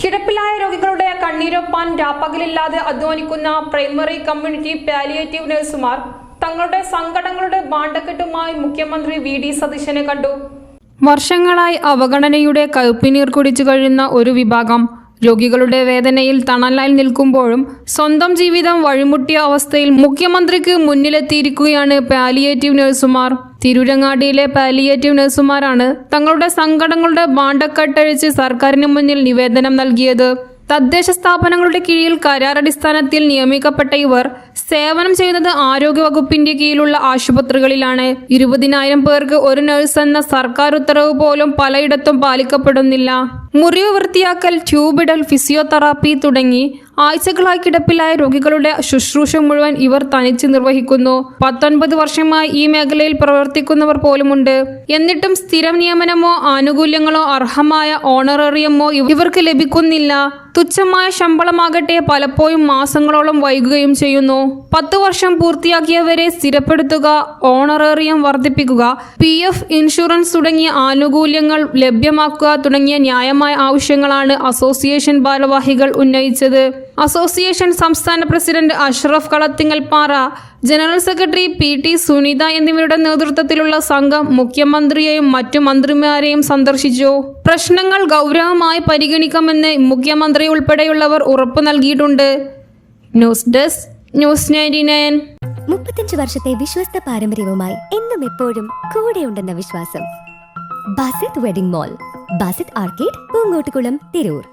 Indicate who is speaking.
Speaker 1: കിടപ്പിലായ രോഗികളുടെ കണ്ണീരൊപ്പാൻ രാപ്പകലില്ലാതെ അധ്വാനിക്കുന്ന പ്രൈമറി കമ്മ്യൂണിറ്റി പാലിയേറ്റീവ് നഴ്സുമാർ തങ്ങളുടെ സങ്കടങ്ങളുടെ ഭാണ്ഡക്കെട്ടുമായി മുഖ്യമന്ത്രി വി.ഡി. സതീശനെ കണ്ടു. വർഷങ്ങളായി അവഗണനയുടെ കയ്പുനീർ കുടിച്ചു കഴിയുന്ന ഒരു വിഭാഗം രോഗികളുടെ വേദനയിൽ തണലായി നിൽക്കുമ്പോഴും സ്വന്തം ജീവിതം വഴിമുട്ടിയ അവസ്ഥയിൽ മുഖ്യമന്ത്രിക്ക് മുന്നിലെത്തിയിരിക്കുകയാണ് പാലിയേറ്റീവ് നഴ്സുമാർ. തിരൂരങ്ങാടിയിലെ പാലിയേറ്റീവ് നഴ്സുമാരാണ് തങ്ങളുടെ സങ്കടങ്ങളുടെ ഭാണ്ഡക്കെട്ടഴിച്ച് സർക്കാരിന് മുന്നിൽ നിവേദനം നൽകിയത്. തദ്ദേശ സ്ഥാപനങ്ങളുടെ കീഴിൽ കരാറടിസ്ഥാനത്തിൽ നിയമിക്കപ്പെട്ട ഇവർ സേവനം ചെയ്യുന്നത് ആരോഗ്യവകുപ്പിന്റെ കീഴിലുള്ള ആശുപത്രികളിലാണ്. 20,000 പേർക്ക് ഒരു നഴ്സ് എന്ന സർക്കാർ ഉത്തരവ് പോലും പലയിടത്തും പാലിക്കപ്പെടുന്നില്ല. മുറിവ് വൃത്തിയാക്കൽ, ട്യൂബിടൽ, ഫിസിയോതെറാപ്പി തുടങ്ങി ആഴ്ചകളായി കിടപ്പിലായ രോഗികളുടെ ശുശ്രൂഷ മുഴുവൻ ഇവർ തനിച്ച് നിർവഹിക്കുന്നു. 19 വർഷമായി ഈ മേഖലയിൽ പ്രവർത്തിക്കുന്നവർ പോലുമുണ്ട്. എന്നിട്ടും സ്ഥിരം നിയമനമോ ആനുകൂല്യങ്ങളോ അർഹമായ ഓണറേറിയമോ ഇവർക്ക് ലഭിക്കുന്നില്ല. തുച്ഛമായ ശമ്പളമാകട്ടെ പലപ്പോഴും മാസങ്ങളോളം വൈകുകയും ചെയ്യുന്നു. 10 വർഷം പൂർത്തിയാക്കിയവരെ സ്ഥിരപ്പെടുത്തുക, ഓണറേറിയം വർദ്ധിപ്പിക്കുക, PF ഇൻഷുറൻസ് തുടങ്ങിയ ആനുകൂല്യങ്ങൾ ലഭ്യമാക്കുക തുടങ്ങിയ ന്യായമായ ആവശ്യങ്ങളാണ് അസോസിയേഷൻ ഭാരവാഹികൾ ഉന്നയിച്ചത്. അസോസിയേഷൻ സംസ്ഥാന president Ashraf Kalathingalpara, general secretary PT Sunitha എന്നിവരുടെ നേതൃത്വത്തിലുള്ള സംഘം മുഖ്യമന്ത്രിയെയും മറ്റു മന്ത്രിമാരെയും സന്ദർശിച്ചു. പ്രശ്നങ്ങൾ ഗൗരവമായി പരിഗണിക്കുമെന്ന് മുഖ്യമന്ത്രി ഉൾപ്പെടെയുള്ളവർ ഉറപ്പു നൽകിയിട്ടുണ്ട്. News desk, news 99.
Speaker 2: 35 വർഷത്തെ വിശ്വസ്ത പാരമ്പര്യവുമായി എന്നും എപ്പോഴും കൂടെയുണ്ടെന്ന വിശ്വാസം. Basith wedding mall, Basith arcade, Poonkottukulam, Tirur.